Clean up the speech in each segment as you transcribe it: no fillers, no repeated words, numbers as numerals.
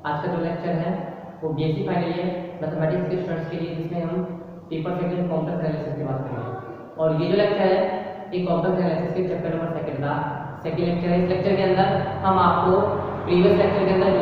आज का जो लेक्चर है वो बीएससी फाइनल ईयर मैथमेटिक्स के स्टूडेंट्स के लिए, जिसमें हम पेपर सेकंड कॉम्प्लेक्स एनालिसिस की बात करेंगे। और ये जो लेक्चर है ये कॉम्प्लेक्स एनालिसिस के चैप्टर नंबर सेकंड का सेकंड लेक्चर है। इस लेक्चर के अंदर हम आपको प्रीवियस लेक्चर के अंदर जो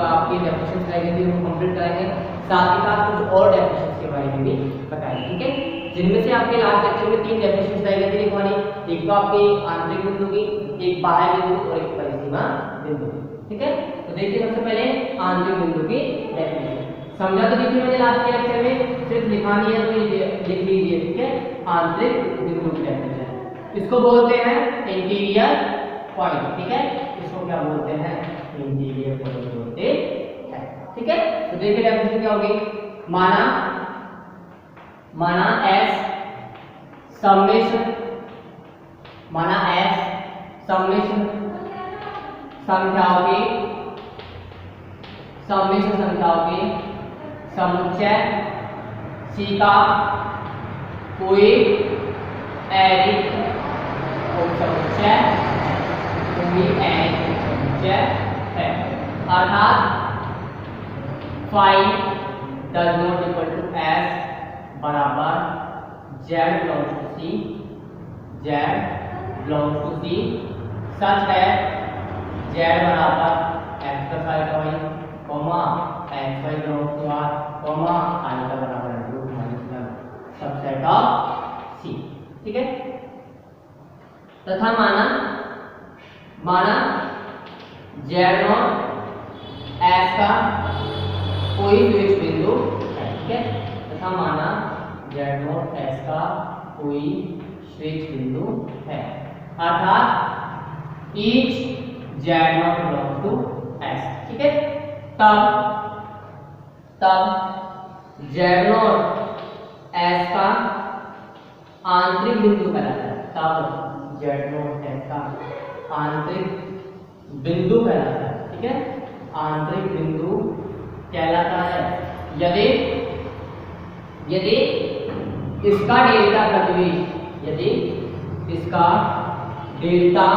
आपकी डेफिनेशंस लगाई गई थी वो कंप्लीट कराएंगे, साथ ही साथ कुछ और डेफिनेशंस के बारे में भी बताएंगे, ठीक है। जिनमें से आपके लास्ट लेक्चर में 3 डेफिनेशंस लाई गई थी लिखवानी, एक तो आपकी आंतरिक बिंदु की, एक बाह्य बिंदु और एक परिसीमा बिंदु, ठीक है। तो देखिए सबसे पहले आंतरिक बिंदु की डेफिनेशन समझा तो दीजिए मैंने लास्ट के लेक्चर में, सिर्फ लिखानी है तो ये लिख लीजिए, ठीक है। आंतरिक बिंदु की डेफिनेशन इसको बोलते हैं इंटीरियर पॉइंट, ठीक है। इसको क्या बोलते हैं? इंटीरियर पॉइंट बोलते हैं, ठीक है। तो देखिए डेफिनेशन क्या होगी, माना एस समेशन, माना एस समेशन संख्याओं की समुच्चय सी का कोई एरिक समुच्चय है, अर्थात five does not equal to S बराबर Z belongs to C, Z belongs to C such है जेड बराबर एक्स प्लस आई का Y comma X Y belongs to R comma I का बराबर root minus one subset of C, ठीक है। तथा माना जेड नॉट एस का कोई स्विच बिंदु है, ठीक है। तथा माना जेड नॉट एस का कोई स्विच बिंदु है, अर्थात each Z not belongs to S, ठीक है। तब जेड नॉट एस का आंतरिक बिंदु कहलाता है, तब जेड नॉट एस का आंतरिक बिंदु कहलाता है, ठीक है। आंतरिक बिंदु कहलाता है यदि इसका डेल्टा प्रतिवेश, यदि इसका डेल्टा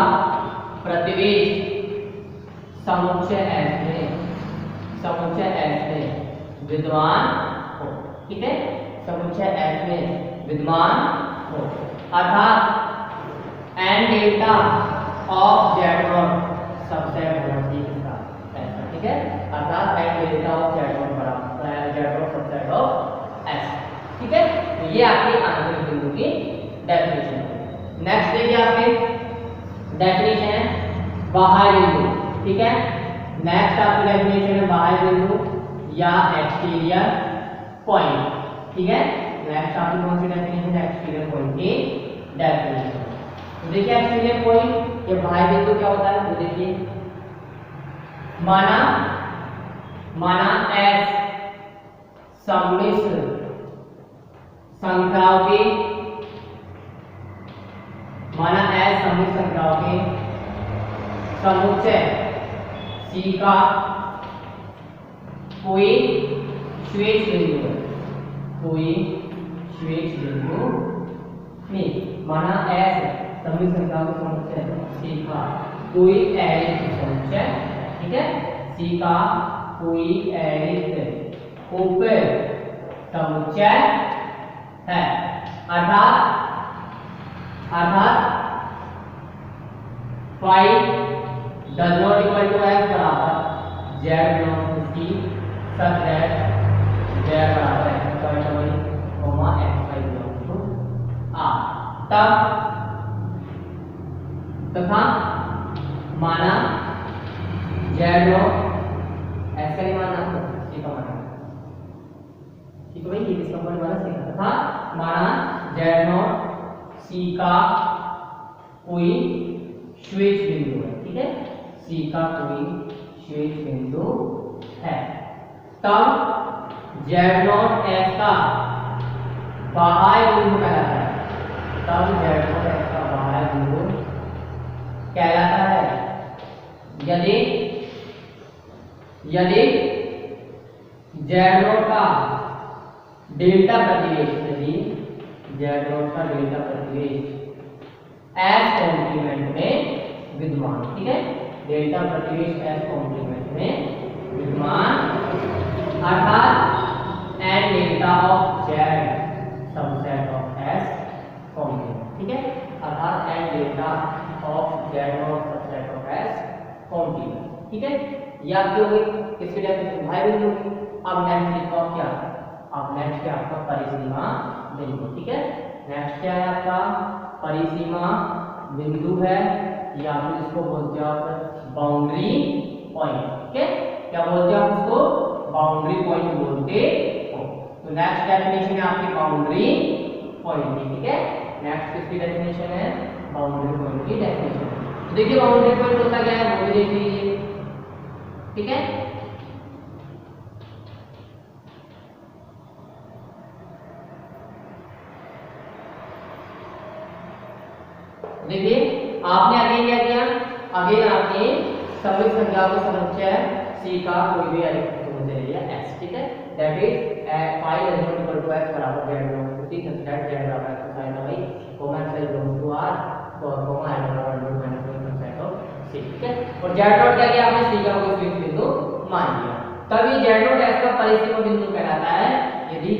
प्रतिवेश समुच्चय S में विद्यमान हो, ठीक है। समुच्चय S में विद्यमान हो, अर्थात N delta of Z not subset होना चाहिए इसका ऐसा, ठीक है। अर्थात N delta of Z not बराबर Z not subset of S, ठीक है। तो ये आपकी आंतरिक बिंदु की डेफिनेशन है। नेक्स्ट देखिए आपके डेफिनेशन है बाह्य बिंदु, ठीक है। नेक्स्ट आपकी डेफिनेशन है बाह्य बिंदु या एक्सटीरियर पॉइंट, ठीक है। नेक्स्ट आपकी कौन सी डेफिनेशन है? एक्सटीरियर पॉइंट की डेफिनेशन। तो देखिए एक्सटीरियर पॉइंट या बाह्य बिंदु क्या होता है, तो देखिए माना एस सम्मिश्र संख्याओं के, माना एस सम्मिश्र संख्याओं के समुच्चय सी का कोई स्वेच्छ बिंदु है, कोई स्वेच्छ बिंदु नहीं, माना एस सम्मिश्र संख्याओं के समुच्चय सी का कोई एरिक समुच्चय, ठीक है। सी का कोई एरिक उप समुच्चय है, अर्थात five does not equal to S बराबर Z belongs to C such that Z बराबर एक्स स्क्वायर का Y comma X Y belongs to R. तथा माना जेड नॉट एस का नहीं मानना तो सी का मानना, ठीक है भाई, ये किसका पॉइंट माना सी का। तथा माना जेड नॉट सी का कोई स्विच बिंदु है, ठीक है। सी का कोई स्विच बिंदु है, तब जेड नॉट एस का बाह्य बिंदु कहलाता है, तब जेड नॉट एस का बाह्य बिंदु कहलाता है यदि जेड नॉट का डेल्टा प्रतिवेश, यदि जेड नॉट का डेल्टा प्रतिवेश एस कॉम्प्लीमेंट में विद्यमान, ठीक है। डेल्टा प्रतिवेश एस कॉम्प्लीमेंट में विद्यमान ये आपकी हो गई, किसकी डेफिनेशन y बिंदु की। अब नेक्स्ट लिखो आप क्या, अब नेक्स्ट क्या आपका परिसीमा बिंदु, ठीक है। नेक्स्ट क्या है आपका परिसीमा बिंदु है, या फिर इसको बोलते हो आप बाउंड्री पॉइंट, ठीक है। क्या बोलते हो आप उसको, बाउंड्री पॉइंट बोलते हो। तो नेक्स्ट डेफिनेशन है आपकी बाउंड्री पॉइंट की, ठीक है। नेक्स्ट किसकी डेफिनेशन है, बाउंड्री पॉइंट की डेफिनेशन। तो देखिए बाउंड्री पॉइंट होता क्या है वो भी देख लीजिए, ठीक है। देखिए आपने आगे क्या किया, आगे आपने सभी संख्या को समुच्चय C का कोई भी अधिक समुच्चय लिया S, ठीक है। That is five is equal to x बराबर z belongs to C such that z बराबर x sine y comma x belongs to R comma y बराबर root minus 1 sine of C, ठीक है। और z डॉट क्या किया आपने C का कोई स्विच बिंदु मान लिया, तभी z डॉट S का परिसीमा बिंदु कहलाता है यदि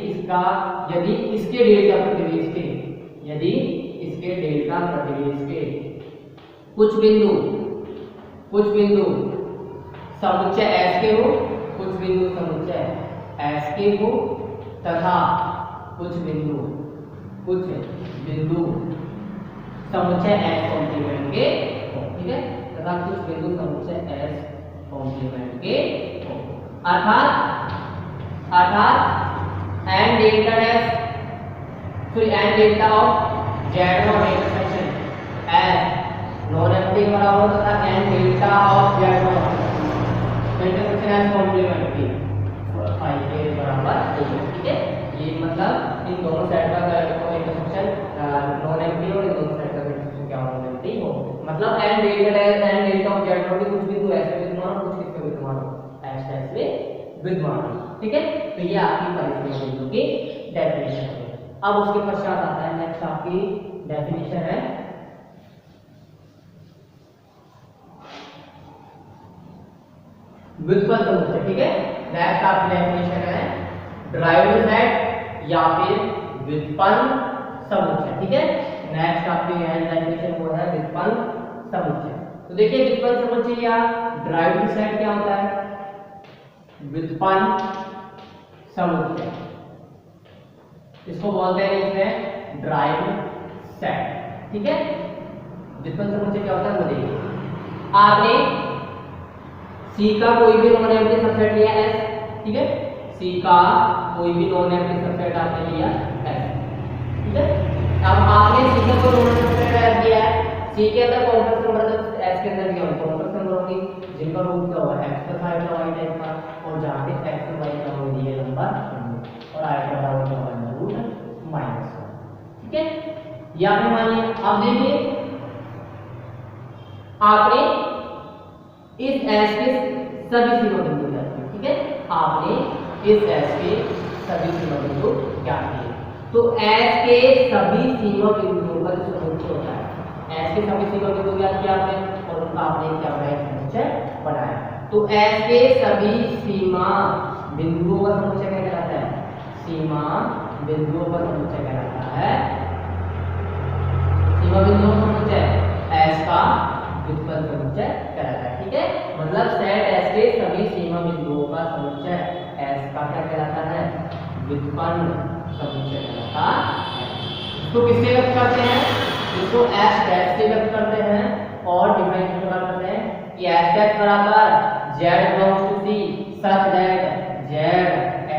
इसके डेल्टा प्रतिवेश के, यदि इसके डेल्टा प्रतिवेश के कुछ बिंदु समुच्चय S के हो, कुछ बिंदु समुच्चय S के हो, तथा कुछ बिंदु समुच्चय S कॉम्प्लीमेंट के हो, ठीक है। तथा कुछ बिंदु समुच्चय S कॉम्प्लीमेंट के हो, अर्थात n delta dash n delta of z not intersection S non empty बराबर तथा n delta of z not intersection S complement की 5 के बराबर है, ठीक है। ये मतलब इन दोनों साइड का इंटरसेक्शन नॉन एम्प्टी और इन दोनों साइड का इंटरसेक्शन क्या नॉन एम्प्टी हो, मतलब n delta of z not के कुछ बिंदु ऐसे विद्यमान और कुछ किसके विद्यमान हो, S डैश में विद्यमान, ठीक है। तो ये आपकी परिसीमा बिंदु की डेफिनेशन है। अब उसके पश्चात आता है नेक्स्ट आपकी डेफिनेशन है व्युत्पन्न समुच्चय, ठीक है। नेक्स्ट आपकी डेफिनेशन है ड्राइव्ड सेट या फिर व्युत्पन्न समुच्चय, ठीक है। नेक्स्ट आपकी डेफिनेशन वो है व्युत्पन्न समुच्चय। तो देखिए व्युत्पन्न समुच्चय या ड्राइव्ड सेट क्या होता है, व्युत्पन्न समुच्चय इसको बोलते हैं इसमें ड्राइव्ड सेट, ठीक है। व्युत्पन्न समुच्चय क्या होता है वो देखिए, आपने C का कोई भी नॉन एम्प्टी सबसेट लिया S, ठीक है। C का कोई भी नॉन एम्प्टी सबसेट आपने लिया S, ठीक है। अब आपने C का कोई नॉन एम्प्टी सबसेट ऐड किया है, C के अंदर कॉम्प्लेक्स नंबर तो S के अंदर क्या होगा, कॉम्प्लेक्स नंबर होगी जिनका रूट क्या होगा x का फाइव का y टाइप का, और जहां पे x और y का हो दिए नंबर और i का बराबर क्या होगा रूट माइनस 1, ठीक है। ये आपने मान लिया। अब देखिए आपने इस S के सभी सीमा बिंदु ज्ञात किए, ठीक है। आपने इस S के सभी सीमा बिंदु ज्ञात किए, तो S के सभी सीमा बिंदुओं का जो समुच्चय होता है, S के सभी सीमा बिंदु ज्ञात किया आपने और उनका आपने क्या बनाया, समुच्चय बनाया। तो S के सभी सीमा बिंदुओं का समुच्चय क्या कहलाता है, सीमा बिंदुओं का समुच्चय कहलाता है, सीमा बिंदुओं का समुच्चय S का व्युत्पन्न समुच्चय कहलाता है, ठीक है। मतलब सेट S के सभी सीमा बिंदुओं का समुच्चय S का क्या कहलाता है, व्युत्पन्न समुच्चय कहलाता है। इसको किससे व्यक्त करते हैं, इसको S डैश से व्यक्त करते हैं और डिफाइन किस प्रकार करते हैं कि S डैश बराबर Z belongs to C such that Z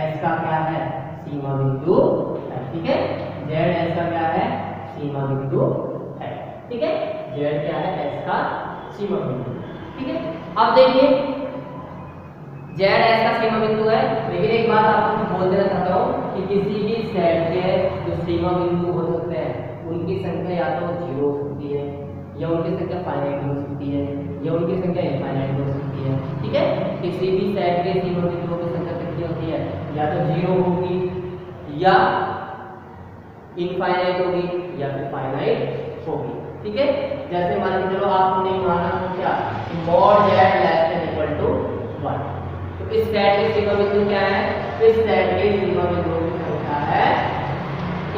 S का क्या है, सीमा बिंदु है, ठीक है। Z S का क्या है, सीमा बिंदु है, ठीक है। Z क्या है, S का सीमा बिंदु, ठीक है। अब देखिए Z S का सीमा बिंदु है, लेकिन एक बात आपको बोल देना चाहता हूँ कि किसी भी सेट के जो सीमा बिंदु हो सकते हैं उनकी संख्या या तो 0 हो सकती है, या उनकी संख्या फाइनाइट हो सकती है, या उनकी संख्या इनफाइनाइट हो सकती है, ठीक है। किसी भी सेट के सीमा बिंदुओं की संख्या कितनी होती है, या तो 0 होगी, या इनफाइनाइट होगी, या फिर फाइनाइट होगी, ठीक है। जैसे मान के चलो आपने माना क्या कि mod z less than equal to 1, तो इस सेट के सीमा बिंदु क्या है, इस सेट के सीमा बिंदुओं की संख्या है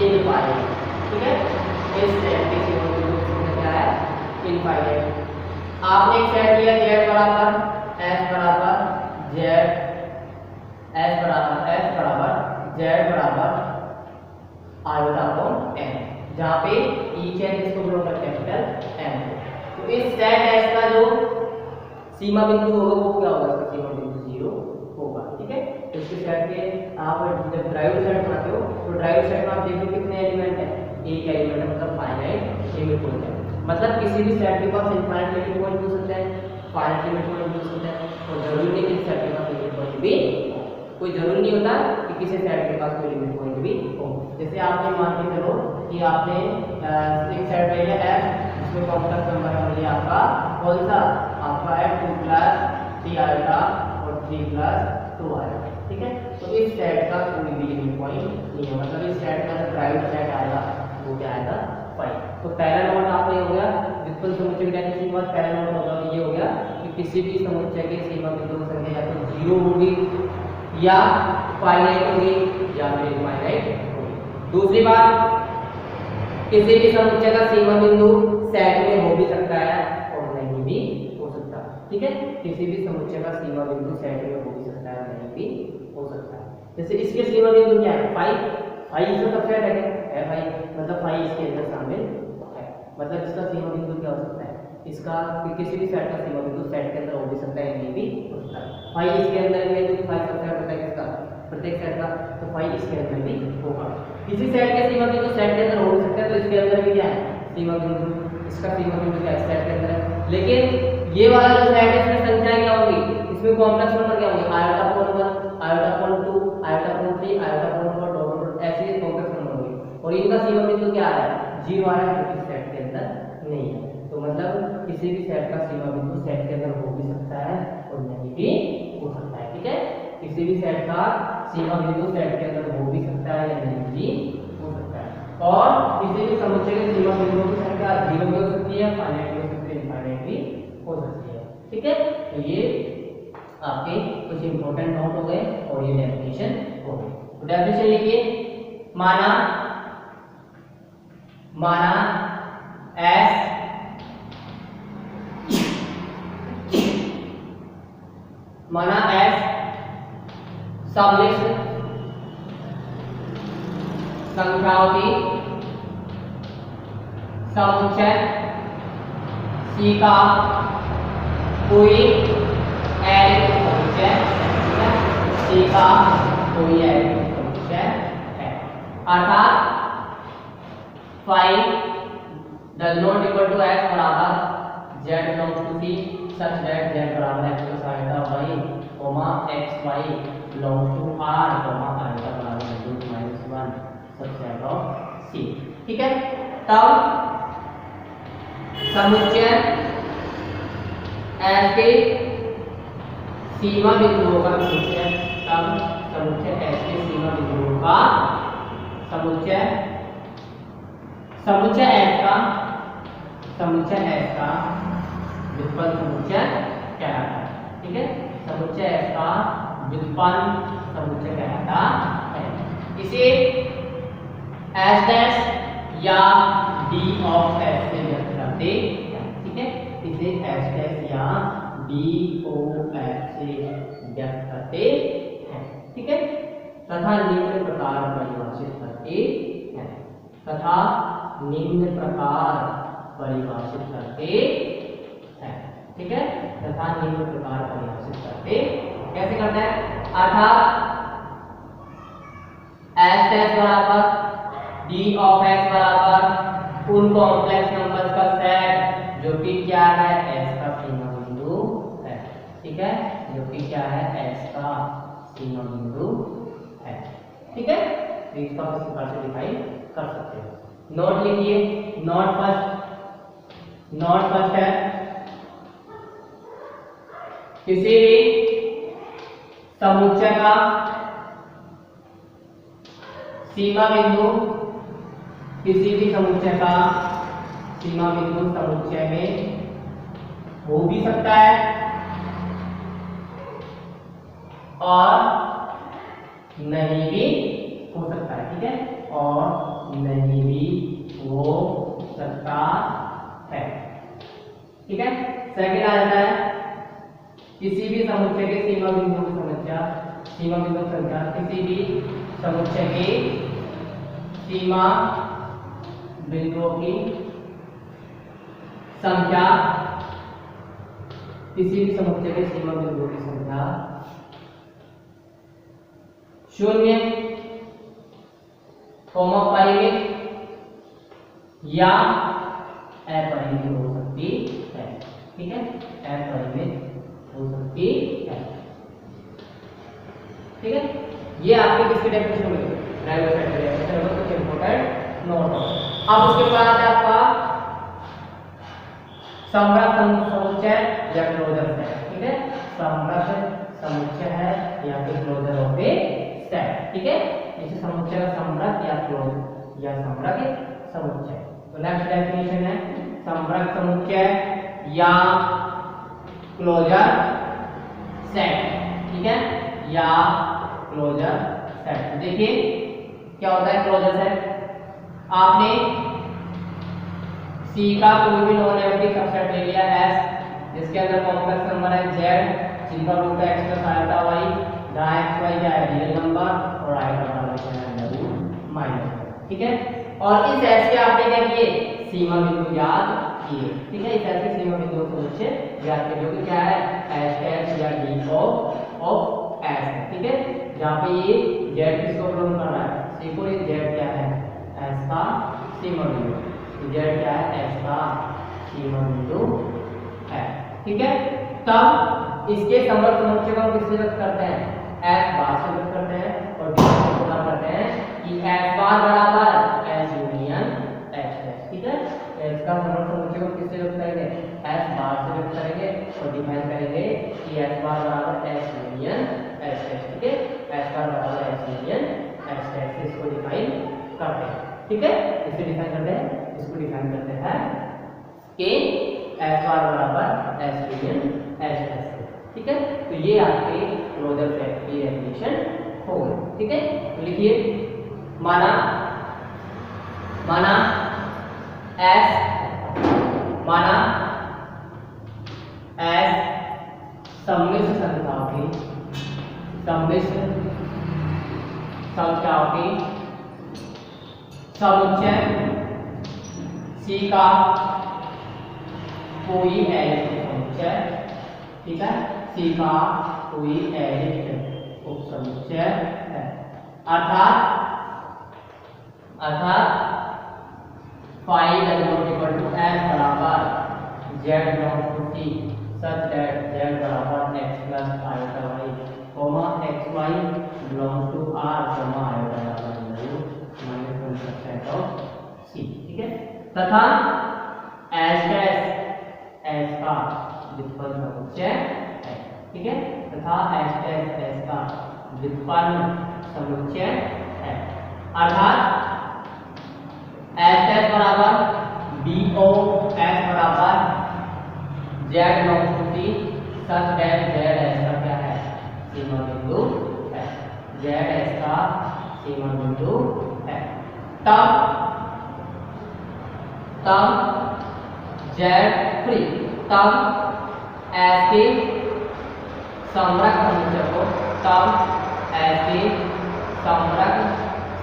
इनफाइनाइट, ठीक है। इस सेट के सीमा बिंदुओं की संख्या क्या है, इनफाइनाइट। आपने एक सेट लिया z बराबर एस बराबर जेड, एस बराबर आयोटा अपॉन एन, जहाँ पे ईच एन इसको बिलोंग करते हैं कैपिटल एन। तो इस सेट एस का जो सीमा बिंदु होगा वो क्या होगा, इसका सीमा बिंदु 0 होगा। ठीक है, तो इसके सेट के आप जब ड्राइव सेट बनाते हो तो ड्राइव सेट में आप देखो कितने एलिमेंट है, एक एलिमेंट है, मतलब फाइनाइट लिमिट पॉइंट है। मतलब किसी भी सेट के पास इनफाइनाइट लिमिट पॉइंट हो सकते हैं, फाइनाइट लिमिट पॉइंट हो सकते हैं, और जरूरी नहीं कि सेट के पास लिमिट पॉइंट भी, कोई जरूरी नहीं होता कि किसी सेट के पास कोई लिमिट पॉइंट भी हो। जैसे आपने मान के चलो कि आपने एक सेट ले लिया F, जिसमें कॉम्प्लेक्स नंबर है लिया आपका कौन सा, आपका है 2 + 3 आयोटा और 3 + 2 आयोटा। ठीक है, तो इस सेट का कोई भी लिमिट पॉइंट नहीं है, मतलब इस सेट का जो ड्राइव सेट आएगा वो क्या आएगा 5। तो पहला नोट आपका ये हो गया व्युत्पन्न समुच्चय की डेफिनेशन के बाद पहला नोट होगा ये हो गया कि किसी भी समुच्चय की सीमा बिंदु की संख्या या तो 0 होगी या फाइनाइट होगी या फिर इनफाइनाइट होगी। दूसरी बात, किसी भी समुच्चय का सीमा बिंदु सेट में हो भी सकता है और नहीं भी हो सकता। ठीक है, किसी भी समुच्चय का सीमा बिंदु सेट में हो भी सकता है, नहीं भी हो सकता है। जैसे इसके सीमा बिंदु क्या है 5, 5 इसका सबसेट है 5, मतलब 5 इसके अंदर शामिल है, मतलब इसका सीमा बिंदु क्या हो सकता है, इसका किसी भी सेट का सीमा बिंदु सेट के अंदर हो भी सकता है, नहीं भी हो सकता है। 5 इसके अंदर भी है क्योंकि 5 सबसेट होता है किसका, प्रत्येक सेट का, तो 5 इसके अंदर भी होगा। किसी सेट के सीमा बिंदु सेट के अंदर हो सकता है, तो इसके अंदर भी क्या है सीमा बिंदु, इसका सीमा बिंदु क्या है सेट के अंदर है। लेकिन ये वाला जो सेट है इसमें संख्याएं क्या होंगी, इसमें कॉम्प्लेक्स नंबर क्या होंगे, iota upon 1, iota upon 2, iota upon 3, iota upon 4, dot ऐसे कॉम्प्लेक्स नंबर होंगे, और इनका सीमा बिंदु क्या है 0 आ रहा है, जो सेट के अंदर नहीं है। तो मतलब किसी भी सेट का सीमा बिंदु सेट के अंदर हो भी सकता है और नहीं भी हो सकता है। ठीक है, किसी भी सेट का सीमा बिंदु सेट के अंदर हो भी सकता है या नहीं भी हो सकता है। और किसी भी समुच्चय के सीमा बिंदुओं की संख्या 0 भी हो सकती है, फाइनाइट भी हो सकती है, इनफाइनाइट भी हो सकती है। ठीक है, तो ये आपके कुछ इंपॉर्टेंट नोट हो गए और ये डेफिनेशन हो गई। तो डेफिनेशन लिखिए, माना S सममिश्र संख्याओं की समुच्चय C का कोई एलिमेंट समुच्चय, C का कोई एलिमेंट समुच्चय है, अर्थात phi does not equal to S बराबर Z belongs to C such that Z बराबर X plus iota Y comma X Y belongs to R comma iota बराबर -1 सबसेट ऑफ C। ठीक है, तब समुच्चय S के सीमा बिंदुओं का समुच्चय, तब समुच्चय S के सीमा बिंदुओं का समुच्चय S का व्युत्पन्न समुच्चय कहलाता है। ठीक है, समुच्चय S का व्युत्पन्न समुच्चय कहलाता है। इसे S डैश या D ऑफ S से व्यक्त करते हैं। ठीक है, इसे S डैश या D ऑफ S से व्यक्त करते हैं। ठीक है, तथा निम्न प्रकार परिभाषित करते हैं, तथा निम्न प्रकार परिभाषित करते हैं। ठीक है, तथा निम्न प्रकार परिभाषित करते कैसे करते हैं, अर्थात S डैश बराबर D ऑफ S बराबर उन कॉम्प्लेक्स नंबर्स का सेट जो कि क्या है S का सीमा बिंदु है। ठीक है, जो कि क्या है S का सीमा बिंदु है। ठीक है, तो इसका किस प्रकार से दिखाई कर सकते हो। नोट लिखिए, नोट फर्स्ट है किसी भी समुच्चय का सीमा बिंदु, किसी भी समुच्चय का सीमा बिंदु समुच्चय में हो भी सकता है और नहीं भी हो सकता है। ठीक है, और नहीं भी हो सकता है। ठीक है, सेकंड आ जाता है किसी भी समुच्चय के सीमा बिंदुओं की संख्या, सीमा बिंदु संख्या, किसी भी समुच्चय के सीमा बिंदुओं की संख्या, किसी भी समुच्चय के सीमा बिंदुओं की संख्या 0, परिमित या अपरिमित हो सकती है। ठीक है, अपरिमित हो सकती है। ठीक है, ये आपके किसकी डेफिनेशन हुई? Regular set definition. कुछ इंपॉर्टेंट नोट। अब उसके बाद है आपका समग्र समुच्चय या क्लोजर सेट। ठीक है, समग्र समुच्चय है या फिर क्लोजर ऑफ ए सेट। ठीक है, इसे समुच्चय का समग्र या क्लोज या समग्र समुच्चय। तो नेक्स्ट डेफिनेशन है समग्र समुच्चय या क्लोजर सेट। ठीक है, या क्लोजर सेट। देखिए क्या होता है क्लोजर सेट। आपने C का कोई भी नॉन नेगेटिव सबसेट ले लिया S, जिसके अंदर कॉम्प्लेक्स नंबर है Z, जिनका रूट है x प्लस आयोटा y, जहाँ x y क्या है रियल नंबर और आयोटा वाला क्या है वैल्यू माइनस। ठीक है, और इस S के आपने क्या किए? सीमा बिंदु याद किए। ठीक है, इस S के सीमा बिंदु को मुझे याद किए, जो कि क्या है h या d ऑफ S। ठीक है, जहाँ पे ये Z किसको बिलोंग कर रहा है? C को। ये Z क्या है? S का सीमा बिंदु। Z क्या है? S का सीमा बिंदु है। ठीक है, तब इसके समग्र समुच्चय को किससे व्यक्त करते हैं? S बार से व्यक्त करते हैं और D से पता करते हैं कि S बार बराबर S यूनियन S है। ठीक है, S का समग्र समुच्चय को किससे व्यक्त करेंगे? S बार से व्यक्त करेंगे और डिफाइन करेंगे कि S बार बराबर S यूनियन S है। ठीक है, S बार बराबर S यूनियन S है, इसको डिफाइन करते हैं। ठीक है, इसे डिफाइन करते हैं, इसको डिफाइन करते हैं कि S बार बराबर S यूनियन S है। ठीक है, तो ये आपके क्लोजर सेट की डेफिनेशन हो गई। ठीक है, तो लिखिए माना S सम्मिश्र संख्याओं की समुच्चय C का कोई एलिमेंट समुच्चय। ठीक है, C का कोई एलिमेंट उपसमुच्चय है। अर्थात फाई S बराबर Z belongs to C such that Z बराबर x plus iota y, xy belongs to R, iota बराबर minus 1% of C। ठीक है, तथा S का व्युत्पन्न समुच्चय है। ठीक है, तथा S का व्युत्पन्न समुच्चय है। अर्थात S बराबर B of S बराबर Z belongs to C such that Z S का क्या है? सीमा बिंदु है। Z S का सीमा बिंदु है। तब S के समग्र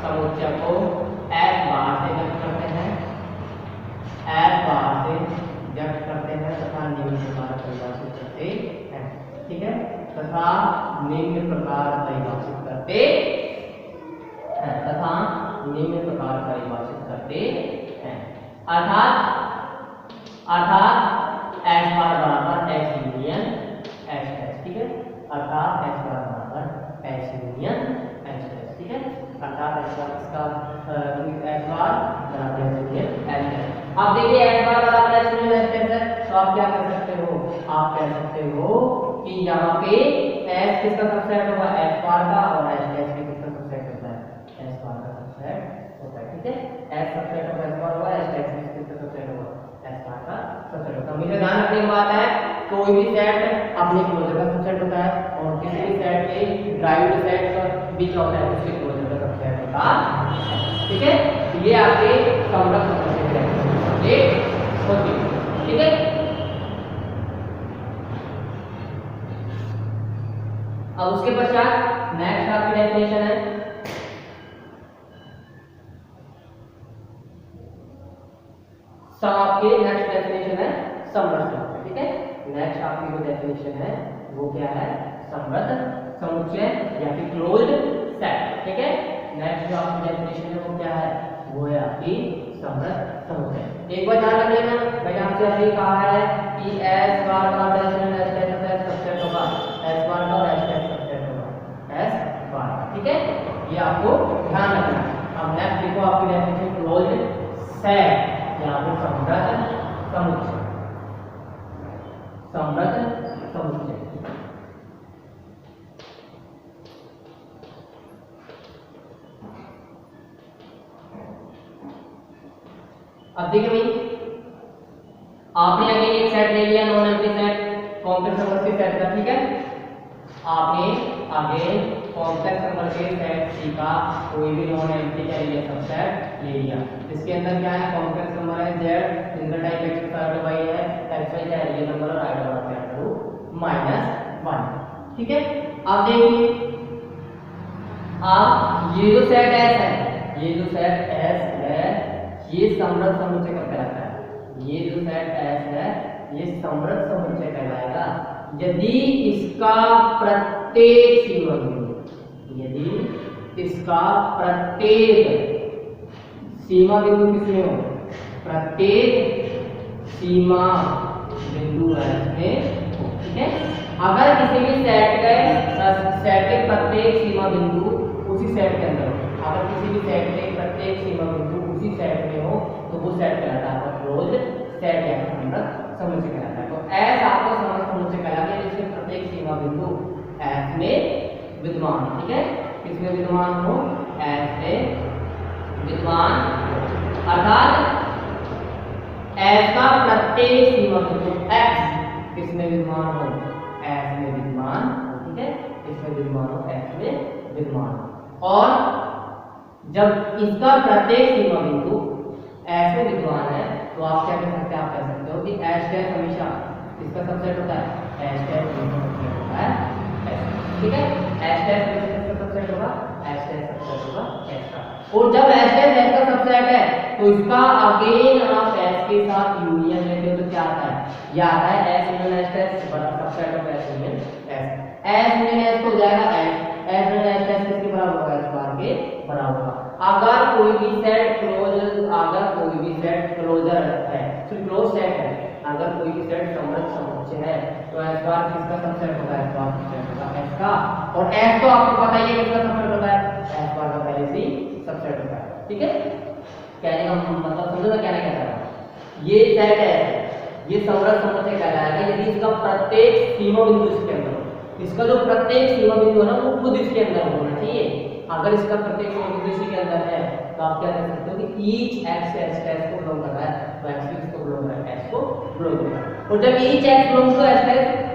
समुच्चय को S बार से व्यक्त करते हैं, तथा निम्न प्रकार परिभाषित करते हैं। ठीक है, तथा निम्न प्रकार परिभाषित करते हैं। अर्थात S बार बराबर S यूनियन S है। ठीक है, अर्थात S बार बराबर S यूनियन S है। ठीक है, अर्थात S बार इसका S बार बराबर S यूनियन S है। अब देखिए S बार बराबर S यूनियन S है, तो आप क्या कर सकते हो? आप कह सकते हो कि यहाँ पे S किसका सबसेट होगा? S बार का, और S किसका सबसेट होता है? S बार का सबसेट होता है। ठीक है, S सबसेट ऑफ S बार होगा, S किसका सबसेट होगा? S बार का सबसेट होता है। हमेशा ध्यान रखने की बात है, कोई भी सेट अपने क्लोजर का सबसेट होता है और किसी भी सेट के ड्राइव्ड सेट भी होता है उसके क्लोजर का सबसेट होता है। ठीक है, ये आपके समग्र समुच्चय है। ठीक है, अब उसके पश्चात नेक्स्ट आपकी डेफिनेशन है आपके नेक्स्ट डेफिनेशन है समवर्त समुच्चय। ठीक है, नेक्स्ट आपकी जो डेफिनेशन है वो क्या है, समवर्त समुच्चय या फिर क्लोज्ड सेट। ठीक है, नेक्स्ट जो आपकी डेफिनेशन है वो क्या है, वो है आपकी समवर्त समुच्चय। एक बार ध्यान रख लेना, मैंने आपसे अभी कहा है कि S बार का डेफिनेशन S टेस्ट सबसेट होगा, S बार का और S टेस्ट सबसेट होगा, S बार। ठीक है, ये आपको ध्यान रखना। अब नेक्स्ट देखो आपकी डेफिनेशन क्लोज्ड सेट या फिर समवर्त समुच्चय। समवर्त समुच्चय अब देखिए भाई, आपने अगेन एक सेट ले लिया, non empty set complex number के सेट का। ठीक है, आपने अगेन कॉम्प्लेक्स नंबर के सेट सी का कोई भी नॉन एम्प्टी का रियल सबसेट ले लिया, जिसके अंदर क्या है, कॉम्प्लेक्स नंबर है z, single type x square y है, x y का रियल नंबर और राइट वाला सेट टू -1। ठीक है, अब देखिए, आप ये जो सेट S है, ये जो सेट S है, ये समवर्त समुच्चय कहलाता है। ये जो सेट S है ये समवर्त समुच्चय कहलाएगा यदि इसका प्रत्येक सीमा बिंदु, यदि इसका प्रत्येक सीमा बिंदु किसमें हो, प्रत्येक सीमा बिंदु S में हो। ठीक है, अगर किसी भी सेट के प्रत्येक सीमा बिंदु उसी सेट के अंदर हो, अगर किसी भी सेट के प्रत्येक सीमा बिंदु उसी सेट में हो तो वो सेट कहलाता है आपका क्लोज्ड सेट या समवर्त समुच्चय कहलाता है। तो S आपका समवर्त समुच्चय कहलाता है जिसके प्रत्येक सीमा बिंदु S में विद्यमान। ठीक है, किसमें विद्यमान हो, S में विद्यमान, अर्थात S का प्रत्येक सीमा बिंदु X किसमें विद्यमान हो, S में विद्यमान। ठीक है, इसमें विद्यमान हो, X में विद्यमान। और जब इसका प्रत्येक सीमा बिंदु S में विद्यमान है तो आप क्या कह सकते हैं, आप कह सकते हो कि S डैश हमेशा इसका सबसेट होता है, S डैश हमेशा सबसेट होता है S। ठीक है, S डैश हमेशा इसका सबसेट होगा, S डैश सबसेट होगा S का। और जब S डैश S का सबसेट है तो इसका अगेन आप S के साथ यूनियन लेते हो तो क्या आता है, ये आता है S यूनियन S डैश बड़ा subset of S union S। S union S तो हो जाएगा S यूनियन S डैश किसके बराबर होगा, S बार के बराबर होगा। अगर कोई भी सेट क्लोजर, अगर कोई भी सेट क्लोजर है, तो क्लोज सेट है, अगर कोई भी सेट समवर्त समुच्चय है तो S बार किसका सबसेट होगा, S बार सबसेट होगा S का। और S तो आपको पता ही है किसका सबसेट होता है, S बार का पहले से ही सबसेट होता है। ठीक है, कहने का मतलब समझो ना, कहने क्या चाह रहा हूं, ये सेट है, ये समवर्त समुच्चय कहलाएगा यदि इसका प्रत्येक सीमा बिंदु इसके अंदर हो। इसका जो प्रत्येक सीमा बिंदु है ना वो खुद इसके अंदर होना चाहिए। अगर इसका प्रत्येक सीमा बिंदु इसी के अंदर है तो आप क्या कह सकते हो कि ईच x S को बिलोंग कर रहा है तो x भी किसको बिलोंग कर रहा है, S को बिलोंग कर रहा है। और जब each x belongs to S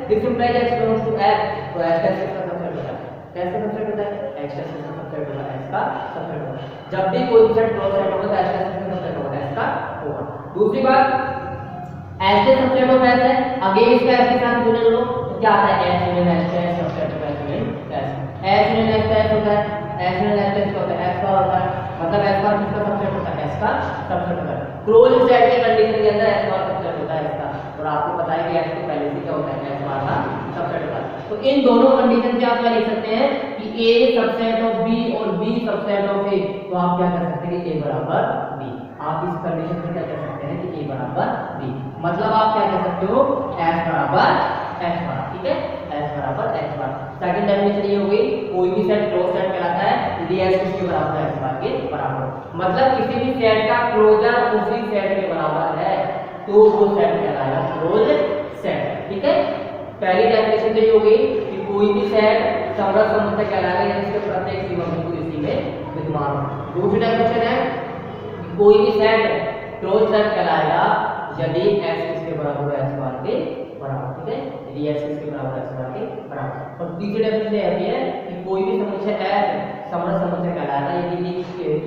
this implies x belongs to S तो S किसका सबसेट होता है, कैसे सबसेट होता है, x किसका सबसेट होगा, S का सबसेट होगा। जब भी कोई सेट क्लोज सेट होगा तो S किसका सबसेट होगा, S का होगा। दूसरी बात, S के सबसेट ऑफ S है, अगेन इसका S के साथ यूनियन लो तो क्या आता है, S यूनियन S का सबसेट होगा, S union S union S का S होता है, S यूनियन S का होता है, S बार होता है, मतलब S बार किसका सबसेट होता है, S का सबसेट होता है। क्लोज सेट के कंडीशन के अंदर S बार सबसेट होता है S का, और आपको पता है कि S के पहले से क्या होता है, S बार का सबसेट होता है। तो इन दोनों कंडीशन से आप क्या लिख सकते हैं कि A सबसेट ऑफ B और B सबसेट ऑफ A, तो आप क्या कर सकते हैं कि A बराबर B। आप इस कंडीशन से क्या कह सकते हैं कि A बराबर B, मतलब आप क्या कह सकते हो, S बराबर X बार। ठीक है, S बराबर X बार। सेकंड डेफिनेशन ये हो गई, कोई भी सेट क्लोज सेट कहलाता है यदि S किसके बराबर है, S बार के बराबर। मतलब किसी भी सेट का क्लोजर उसी सेट के बराबर है तो वो सेट कहलाएगा क्लोज सेट। ठीक है, पहली डेफिनेशन तो ये हो गई कि कोई भी सेट समवर्त समुच्चय कहलाएगा यदि इसके प्रत्येक सीमा बिंदु इसी में विद्यमान हो। दूसरी डेफिनेशन है कि कोई भी सेट क्लोज सेट कहलाएगा यदि S किसके बराबर है, S बार के बराबर। ठीक है, यदि S किसके बराबर है, S बार के बराबर। और तीसरी डेफिनेशन ये है कि कोई भी समुच्चय S समवर्त समुच्चय कहलाएगा यदि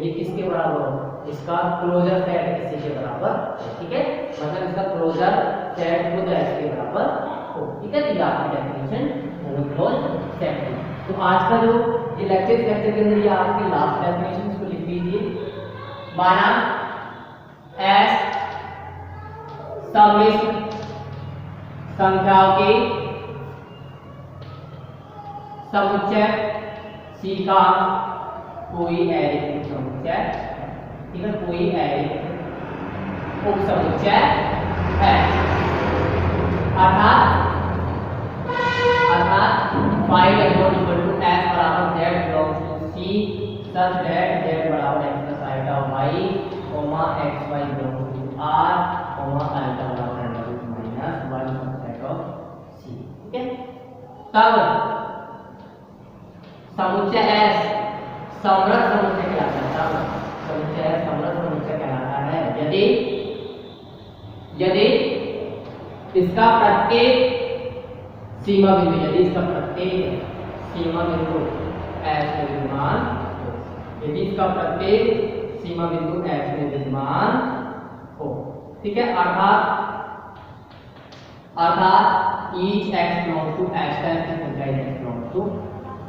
ये किसके बराबर हो, इसका क्लोजर सेट इसी के बराबर। ठीक है, मतलब इसका क्लोजर सेट खुद S के बराबर हो। ठीक है, तो ये आपकी डेफिनेशन क्लोज सेट है। तो आज का जो ये लेक्चर के अंदर ये आपकी लास्ट डेफिनेशन इसको लिख लीजिए। माना एस सम्मिश्र संख्याओं के समुच्चय सी का कोई ऐरे उपसमुच्चय है। ठीक है, कोई ऐरे उपसमुच्चय है। अर्थात फाइव एस बराबर Z belongs to C such that Z बराबर X plus iota Y comma X Y belongs to R comma iota बराबर under root minus one subset of C. ठीक है, तब समुच्चय एस समरस समुच्चय कहलाता है। समुच्चय एस समरस समुच्चय कहलाता है यदि इसका प्रत्येक सीमा बिंदु एस में विद्यमान यदि इसका प्रत्येक सीमा बिंदु एस में विद्यमान हो। ठीक है, अर्थात each X belongs to S test संख्या एक्स बिलोंग्स टू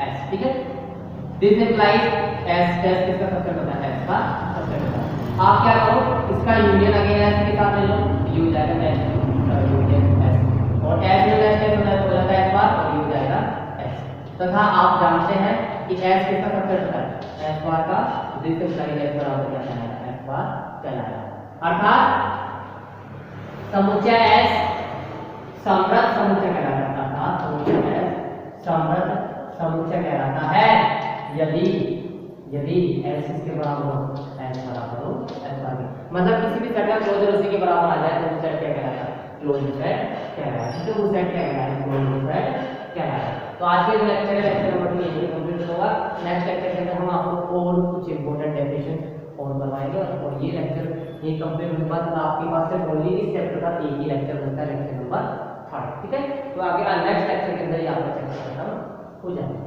एस। ठीक है, दिस इंप्लाइज एस टेस्ट किसका सबसेट होता है, एस का सबसेट होता है। आप क्या करो, इसका यूनियन अगेन एस के साथ ले लो, यू जाएगा एस यूनियन एस और एस में एस टेस्ट होता है तो हो जाता है एस बार और यू जाएगा एस। तथा आप जानते हैं कि एस किसका सबसेट होता है, एस बार का। दिस इंप्लाइज एस बराबर क्या कहलाएगा, एस बार कहलाएगा। अर्थात समुच्चय एस समृद्ध समुच्चय कहलाता है। समुच्चय एस समृद्ध समुच्चय कहलाता है यदि एस इसके बराबर हो, एस बराबर हो एस बराबर, मतलब किसी भी सेट का क्लोजर उसी के बराबर आ जाए तो वो सेट क्या कहलाता है, क्लोज्ड सेट कहलाता है। तो वो सेट क्या कहलाता है, क्लोज्ड सेट कहलाता है। तो आज के जो लेक्चर है लेक्चर नंबर 2 यही कंप्लीट होगा। नेक्स्ट लेक्चर के अंदर हम आपको और कुछ इंपॉर्टेंट डेफिनेशन और करवाएंगे और ये लेक्चर ये कंप्लीट होने के बाद आपके पास से ओनली इस चैप्टर का एक ही लेक्चर बचता है, लेक्चर नंबर 3। ठीक है, तो आगे नेक्स्ट लेक्चर के अंदर ये आपका चैप्टर खत्म हो जाएगा।